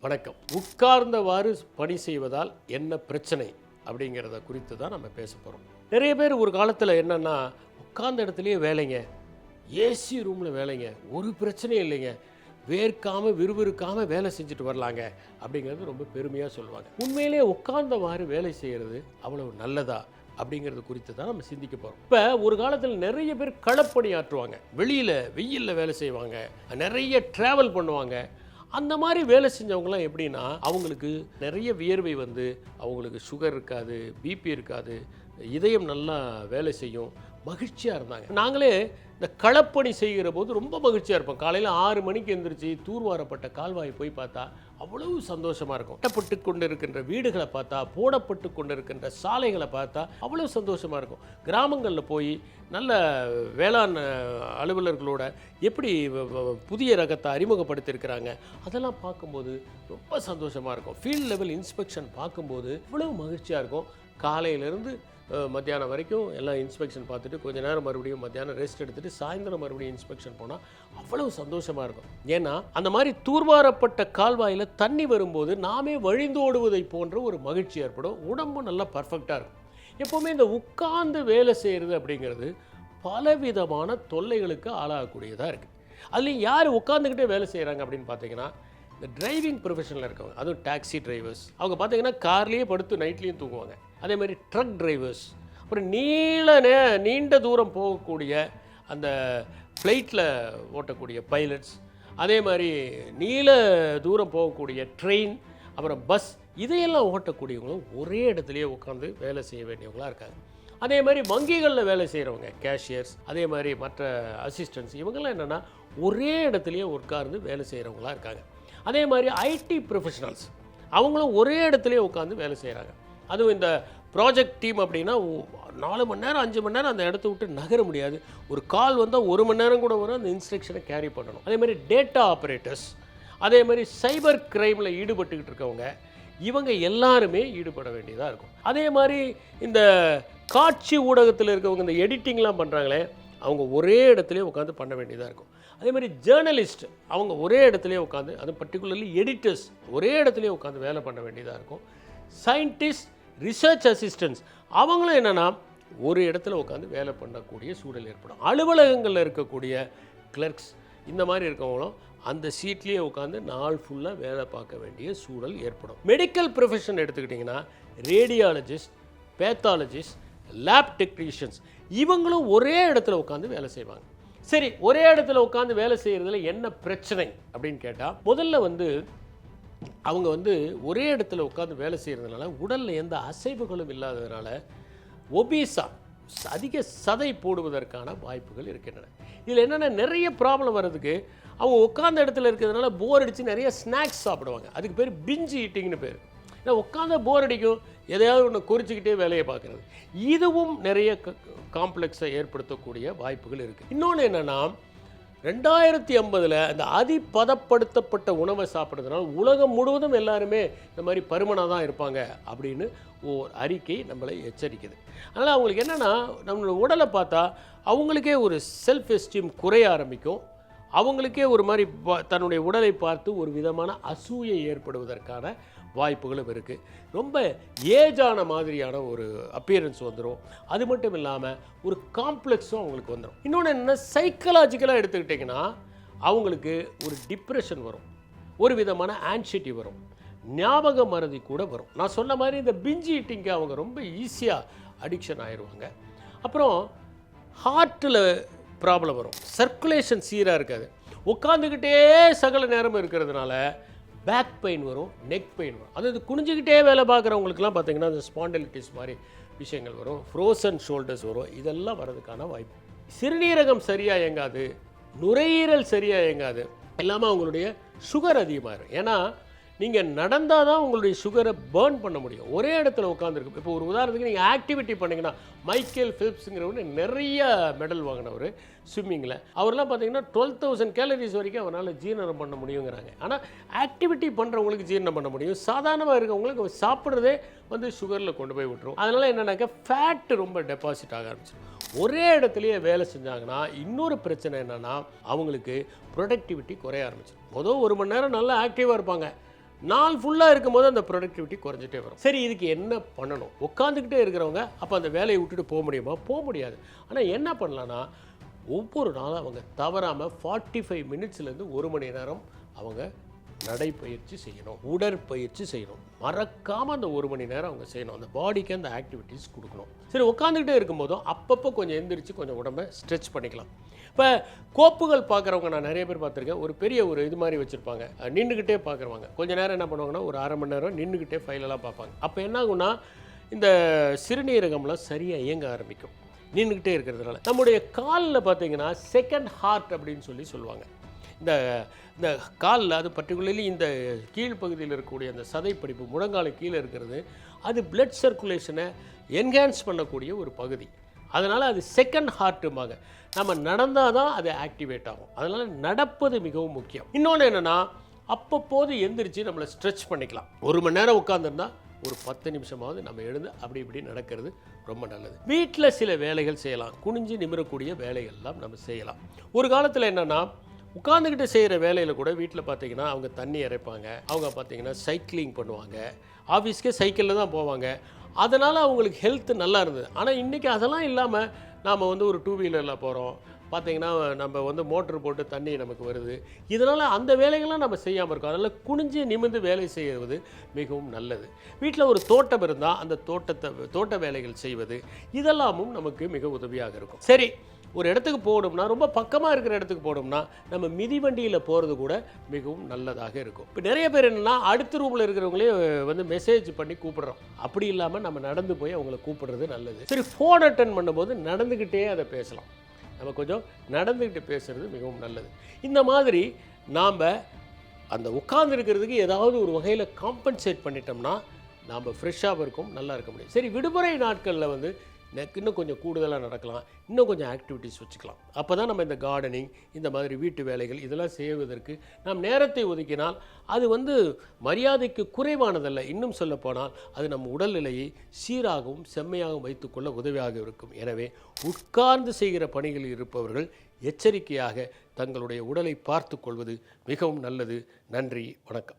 வணக்கம். உட்கார்ந்தவாறு பணி செய்வதால் என்ன பிரச்சனை அப்படிங்கிறத குறித்து தான் நம்ம பேச போகிறோம். நிறைய பேர் ஒரு காலத்தில் என்னென்னா, உட்கார்ந்த இடத்துலையே வேலைங்க, ஏசி ரூமில் வேலைங்க, ஒரு பிரச்சனையும் இல்லைங்க, வேர்க்காமல் விறுவிறுக்காமல் வேலை செஞ்சுட்டு வரலாங்க அப்படிங்கிறது ரொம்ப பெருமையாக சொல்லுவாங்க. உண்மையிலே உட்கார்ந்தவாறு வேலை செய்கிறது அவ்வளவு நல்லதா அப்படிங்கிறது குறித்து தான் நம்ம சிந்திக்க போகிறோம். இப்போ ஒரு காலத்தில் நிறைய பேர் களப்பணி ஆற்றுவாங்க, வெளியில் வெயிலில் வேலை செய்வாங்க, நிறைய ட்ராவல் பண்ணுவாங்க. அந்த மாதிரி வேலை செஞ்சவங்களாம் எப்படின்னா, அவங்களுக்கு நிறைய வியர்வை வந்து அவங்களுக்கு சுகர் இருக்காது, பிபி இருக்காது, இதயம் நல்லா வேலை செய்யும், மகிழ்ச்சியாக இருந்தாங்க. நாங்களே இந்த களப்பணி செய்கிற போது ரொம்ப மகிழ்ச்சியாக இருப்போம். காலையில் 6 மணிக்கு எழுந்திரிச்சு தூர்வாரப்பட்ட கால்வாயை போய் பார்த்தா அவ்வளவு சந்தோஷமாக இருக்கும். கட்டப்பட்டு கொண்டு இருக்கின்ற வீடுகளை பார்த்தா, போடப்பட்டு கொண்டு இருக்கின்ற சாலைகளை பார்த்தா அவ்வளவு சந்தோஷமாக இருக்கும். கிராமங்களில் போய் நல்ல வேளாண் அலுவலர்களோட எப்படி புதிய ரகத்தை அறிமுகப்படுத்தியிருக்கிறாங்க அதெல்லாம் பார்க்கும்போது ரொம்ப சந்தோஷமாக இருக்கும். ஃபீல்ட் லெவல் இன்ஸ்பெக்ஷன் பார்க்கும்போது இவ்வளவு மகிழ்ச்சியாக இருக்கும். காலையிலேருந்து மத்தியானம் வரைக்கும் எல்லாம் இன்ஸ்பெக்ஷன் பார்த்துட்டு கொஞ்ச நேரம் மறுபடியும் மத்தியானம் ரெஸ்ட் எடுத்துகிட்டு சாயந்தரம் மறுபடியும் இன்ஸ்பெக்ஷன் போனால் அவ்வளவு சந்தோஷமாக இருக்கும். ஏன்னா அந்த மாதிரி தூர்வாரப்பட்ட கால்வாயில் தண்ணி வரும்போது நாமே வழிந்தோடுவதை போன்ற ஒரு மகிழ்ச்சி ஏற்படும். உடம்பும் நல்லா பர்ஃபெக்டாக இருக்கும். எப்போவுமே இந்த உட்கார்ந்து வேலை செய்கிறது அப்படிங்கிறது பலவிதமான தொல்லைகளுக்கு ஆளாகக்கூடியதாக இருக்குது. அதுலேயும் யார் உட்காந்துக்கிட்டே வேலை செய்கிறாங்க அப்படின்னு பார்த்தீங்கன்னா, இந்த டிரைவிங் ப்ரொஃபஷனில் இருக்கவங்க, அதுவும் டாக்ஸி டிரைவர்ஸ், அவங்க பார்த்தீங்கன்னா கார்லேயே படுத்து நைட்லேயும் தூங்குவாங்க. அதே மாதிரி ட்ரக் டிரைவர்ஸ், அப்புறம் நீண்ட தூரம் போகக்கூடிய அந்த ஃப்ளைட்டில் ஓட்டக்கூடிய பைலட்ஸ், அதே மாதிரி நீள தூரம் போகக்கூடிய ட்ரெயின், அப்புறம் பஸ், இதையெல்லாம் ஓட்டக்கூடியவங்களும் ஒரே இடத்துலையே உட்காந்து வேலை செய்ய வேண்டியவங்களாக இருக்காங்க. அதே மாதிரி வங்கிகளில் வேலை செய்கிறவங்க, கேஷியர்ஸ், அதே மாதிரி மற்ற அசிஸ்டன்ட்ஸ், இவங்கெல்லாம் என்னென்னா ஒரே இடத்துலையே உட்கார்ந்து வேலை செய்கிறவங்களாக இருக்காங்க. அதே மாதிரி ஐடி ப்ரொஃபஷனல்ஸ், அவங்களும் ஒரே இடத்துலையே உட்காந்து வேலை செய்கிறாங்க. அதுவும் இந்த ப்ராஜெக்ட் டீம் அப்படின்னா 4 மணி நேரம் 5 மணி நேரம் அந்த இடத்த விட்டு நகர முடியாது. ஒரு கால் வந்தால் 1 மணி நேரம் கூட வரும், அந்த இன்ஸ்ட்ரக்ஷனை கேரி பண்ணணும். அதே மாதிரி டேட்டா ஆப்ரேட்டர்ஸ், அதே மாதிரி சைபர் கிரைமில் ஈடுபட்டுக்கிட்டு இருக்கவங்க, இவங்க எல்லாருமே ஈடுபட வேண்டியதாக இருக்கும். அதே மாதிரி இந்த காட்சி ஊடகத்தில் இருக்கவங்க, இந்த எடிட்டிங்லாம் பண்ணுறாங்களே, அவங்க ஒரே இடத்துலேயே உட்காந்து பண்ண வேண்டியதாக இருக்கும். அதே மாதிரி ஜேர்னலிஸ்ட், அவங்க ஒரே இடத்துலையே உட்காந்து, அது பர்டிகுலர்லி எடிட்டர்ஸ் ஒரே இடத்துலையே உட்காந்து வேலை பண்ண வேண்டியதாக இருக்கும். சயின்டிஸ்ட், ரிசர்ச் அசிஸ்டன்ட்ஸ், அவங்களும் என்னென்னா ஒரு இடத்துல உட்காந்து வேலை பண்ணக்கூடிய சூழல் ஏற்படும். அலுவலகங்களில் இருக்கக்கூடிய கிளர்க்ஸ், இந்த மாதிரி இருக்கவங்களும் அந்த சீட்லேயே உட்காந்து நாள் ஃபுல்லாக வேலை பார்க்க வேண்டிய சூழல் ஏற்படும். மெடிக்கல் ப்ரொஃபஷன் எடுத்துக்கிட்டிங்கன்னா ரேடியாலஜிஸ்ட், பேத்தாலஜிஸ்ட், லேப் டெக்னீஷியன்ஸ், இவங்களும் ஒரே இடத்துல உட்காந்து வேலை செய்வாங்க. சரி, ஒரே இடத்துல உட்காந்து வேலை செய்கிறதுல என்ன பிரச்சனை அப்படின்னு கேட்டால், முதல்ல அவங்க ஒரே இடத்துல உட்காந்து வேலை செய்கிறதுனால உடலில் எந்த அசைவுகளும் இல்லாததுனால ஒபீஸா, அதிக சதை போடுவதற்கான வாய்ப்புகள் இருக்கின்றன. இதில் என்னென்னா நிறைய ப்ராப்ளம் வர்றதுக்கு, அவங்க உட்கார்ந்த இடத்துல இருக்கிறதுனால போர் அடித்து நிறைய ஸ்நாக்ஸ் சாப்பிடுவாங்க. அதுக்கு பேர் பிஞ்சு ஈட்டிங்னு பேர். ஏன்னா உட்காந்து போர் அடிக்கும், எதையாவது ஒன்று குறிச்சிக்கிட்டே வேலையை பார்க்குறது, இதுவும் நிறைய காம்ப்ளெக்ஸை ஏற்படுத்தக்கூடிய வாய்ப்புகள் இருக்குது. இன்னொன்று என்னென்னா, 2050 அந்த அதிபதப்படுத்தப்பட்ட உணவை சாப்பிட்றதுனால உலகம் முழுவதும் எல்லாருமே இந்த மாதிரி பருமனாக தான் இருப்பாங்க அப்படின்னு ஒரு அறிக்கை நம்மளை எச்சரிக்குது. அதனால் அவங்களுக்கு என்னென்னா, நம்மளோட உடலை பார்த்தா அவங்களுக்கே ஒரு செல்ஃப் எஸ்டீம் குறைய ஆரம்பிக்கும். அவங்களுக்கே ஒரு மாதிரி தன்னுடைய உடலை பார்த்து ஒரு விதமான அசூயை ஏற்படுவதற்கான வாய்ப்புகளும் இருக்குது. ரொம்ப ஏஜான மாதிரியான ஒரு அப்பியரன்ஸ் வந்துடும். அது மட்டும் இல்லாமல் ஒரு காம்ப்ளெக்ஸும் அவங்களுக்கு வந்துடும். இன்னொன்று என்னென்னா, சைக்கலாஜிக்கலாக எடுத்துக்கிட்டிங்கன்னா அவங்களுக்கு ஒரு டிப்ரெஷன் வரும், ஒரு விதமான ஆன்சைட்டி வரும், ஞாபக மறதி கூட வரும். நான் சொன்ன மாதிரி இந்த பிஞ்சி ஈட்டிங்க்கு அவங்க ரொம்ப ஈஸியாக அடிக்ஷன் ஆயிடுவாங்க. அப்புறம் ஹார்ட்டில் ப்ராப்ளம் வரும், சர்க்குலேஷன் சீராக இருக்காது, உட்காந்துக்கிட்டே சகல நேரம் இருக்கிறதுனால பேக் பெயின் வரும், நெக் பெயின் வரும். அதாவது குனிஞ்சிக்கிட்டே வேலை பார்க்குறவங்களுக்குலாம் பார்த்திங்கன்னா அந்த ஸ்பாண்டிலிட்டிஸ் மாதிரி விஷயங்கள் வரும், ஃப்ரோசன் ஷோல்டர்ஸ் வரும். இதெல்லாம் வர்றதுக்கான வாய்ப்பு. சிறுநீரகம் சரியாக இயங்காது, நுரையீரல் சரியாக இயங்காது, இல்லாமல் அவங்களுடைய சுகர் அதிகமாகிடும். ஏன்னா நீங்கள் நடந்தால் தான் உங்களுடைய சுகரை பேர்ன் பண்ண முடியும். ஒரே இடத்துல உட்காந்துருக்கு. இப்போ ஒரு உதாரணத்துக்கு நீங்கள் ஆக்டிவிட்டி பண்ணிங்கன்னா, மைக்கேல் ஃபிலிப்ஸுங்கிறவர் நிறைய மெடல் வாங்கினவர் ஸ்விம்மிங்கில். அவரெல்லாம் பார்த்தீங்கன்னா 12,000 கேலரிஸ் வரைக்கும் அவரால் ஜீரணம் பண்ண முடியுங்கிறாங்க. ஆனால் ஆக்டிவிட்டி பண்ணுறவங்களுக்கு ஜீரணம் பண்ண முடியும், சாதாரணமாக இருக்கவங்களுக்கு சாப்பிட்றதே சுகரில் கொண்டு போய் விட்டுரும். அதனால் என்னென்னாக்கா ஃபேட்டு ரொம்ப டெபாசிட் ஆக ஆரம்பிச்சிடும். ஒரே இடத்துலையே வேலை செஞ்சாங்கன்னா இன்னொரு பிரச்சனை என்னென்னா, அவங்களுக்கு ப்ரொடக்டிவிட்டி குறைய ஆரம்பிச்சிடும். மொதல் 1 மணி நேரம் நல்லா ஆக்டிவாக இருப்பாங்க, நாள் ஃபுல்லாக இருக்கும்போது அந்த ப்ரொடக்டிவிட்டி குறைஞ்சிட்டே வரும். சரி, இதுக்கு என்ன பண்ணணும்? உட்காந்துக்கிட்டே இருக்கிறவங்க அப்போ அந்த வேலையை விட்டுட்டு போக முடியுமா? போக முடியாது. ஆனால் என்ன பண்ணலான்னா, ஒவ்வொரு நாளும் அவங்க தவறாமல் 45 மினிட்ஸ்லேருந்து 1 மணி நேரம் அவங்க நடைப்பயிற்சி செய்யணும், உடற்பயிற்சி செய்யணும். மறக்காமல் அந்த 1 மணி நேரம் அவங்க செய்யணும். அந்த பாடிக்கு அந்த ஆக்டிவிட்டீஸ் கொடுக்கணும். சரி, உட்காந்துக்கிட்டே இருக்கும்போதும் அப்பப்போ கொஞ்சம் எந்திரிச்சு கொஞ்சம் உடம்பை ஸ்ட்ரெச் பண்ணிக்கலாம். இப்போ கோப்புகள் பார்க்குறவங்க நான் நிறைய பேர் பார்த்துருக்கேன். ஒரு பெரிய ஒரு இது மாதிரி வச்சுருப்பாங்க, நின்றுக்கிட்டே பார்க்குறவங்க. கொஞ்சம் நேரம் என்ன பண்ணுவாங்கன்னா, ஒரு அரை மணி நேரம் நின்றுக்கிட்டே ஃபைலெல்லாம் பார்ப்பாங்க. அப்போ என்ன ஆகும்னா, இந்த சிறுநீரகம்லாம் சரியாக இயங்க ஆரம்பிக்கும் நின்றுக்கிட்டே இருக்கிறதுனால. நம்முடைய காலில் பார்த்தீங்கன்னா செகண்ட் ஹார்ட் அப்படின்னு சொல்லுவாங்க. இந்த இந்த காலில், அது பர்டிகுலர்லி இந்த கீழ்ப்பகுதியில் இருக்கக்கூடிய அந்த சதைப்பிடிப்பு, முழங்கால கீழே இருக்கிறது, அது பிளட் சர்க்குலேஷனை என்ஹான்ஸ் பண்ணக்கூடிய ஒரு பகுதி. அதனால் அது செகண்ட் ஹார்ட்டுமாங்க. நம்ம நடந்தால் தான் அது ஆக்டிவேட் ஆகும். அதனால் நடப்பது மிகவும் முக்கியம். இன்னொன்று என்னென்னா, அப்பப்போது எந்திரிச்சு நம்மளை ஸ்ட்ரெச் பண்ணிக்கலாம். 1 மணி நேரம் உட்காந்துருந்தா ஒரு 10 நிமிஷமாவது நம்ம எழுந்து அப்படி இப்படி நடக்கிறது ரொம்ப நல்லது. வீட்டில் சில வேலைகள் செய்யலாம். குனிஞ்சு நிமிரக்கூடிய வேலைகள்லாம் நம்ம செய்யலாம். ஒரு காலத்தில் என்னென்னா, உட்காந்துக்கிட்டு செய்கிற வேலையில் கூட வீட்டில் பார்த்தீங்கன்னா அவங்க தண்ணி இறைப்பாங்க, அவங்க பார்த்தீங்கன்னா சைக்கிளிங் பண்ணுவாங்க, ஆஃபீஸ்க்கே சைக்கிளில் தான் போவாங்க. அதனால் அவங்களுக்கு ஹெல்த் நல்லா இருந்தது. ஆனால் இன்றைக்கி அதெல்லாம் இல்லாமல் நாம் ஒரு 2 வீலரில் போகிறோம். பார்த்திங்கன்னா நம்ம மோட்ரு போட்டு தண்ணி நமக்கு வருது. இதனால் அந்த வேலைகள்லாம் நம்ம செய்யாமல் இருக்கோம். அதனால் குனிஞ்சு நிமிர்ந்து வேலை செய்வது மிகவும் நல்லது. வீட்டில் ஒரு தோட்டம் இருந்தால் அந்த தோட்ட வேலைகள் செய்வது இதெல்லாமும் நமக்கு மிக உதவியாக இருக்கும். சரி, ஒரு இடத்துக்கு போகணும்னா, ரொம்ப பக்கமாக இருக்கிற இடத்துக்கு போகணும்னா நம்ம மிதிவண்டியில் போகிறது கூட மிகவும் நல்லதாக இருக்கும். இப்போ நிறைய பேர் என்னென்னா, அடுத்த ரூமில் இருக்கிறவங்களே மெசேஜ் பண்ணி கூப்பிடுறோம். அப்படி இல்லாமல் நம்ம நடந்து போய் அவங்கள கூப்பிடுறது நல்லது. சரி, ஃபோன் அட்டன் பண்ணும்போது நடந்துக்கிட்டே அதை பேசலாம். நம்ம கொஞ்சம் நடந்துக்கிட்டு பேசுகிறது மிகவும் நல்லது. இந்த மாதிரி நாம் அந்த உட்கார்ந்து இருக்கிறதுக்கு ஏதாவது ஒரு வகையில் காம்பன்சேட் பண்ணிட்டோம்னா நாம் ஃப்ரெஷ்ஷாக இருக்கும், நல்லா இருக்க முடியும். சரி, விடுமுறை நாட்களில் இன்னும் கொஞ்சம் கூடுதலாக நடக்கலாம், இன்னும் கொஞ்சம் ஆக்டிவிட்டீஸ் வச்சுக்கலாம். அப்போ தான் நம்ம இந்த கார்டனிங், இந்த மாதிரி வீட்டு வேலைகள் இதெல்லாம் செய்வதற்கு நாம் நேரத்தை ஒதுக்கினால் அது மரியாதைக்கு குறைவானதல்ல. இன்னும் சொல்லப்போனால் அது நம் உடல்நிலையை சீராகவும் செம்மையாகவும் வைத்துக்கொள்ள உதவியாக இருக்கும். எனவே உட்கார்ந்து செய்கிற பணிகளில் இருப்பவர்கள் எச்சரிக்கையாக தங்களுடைய உடலை பார்த்து கொள்வது மிகவும் நல்லது. நன்றி, வணக்கம்.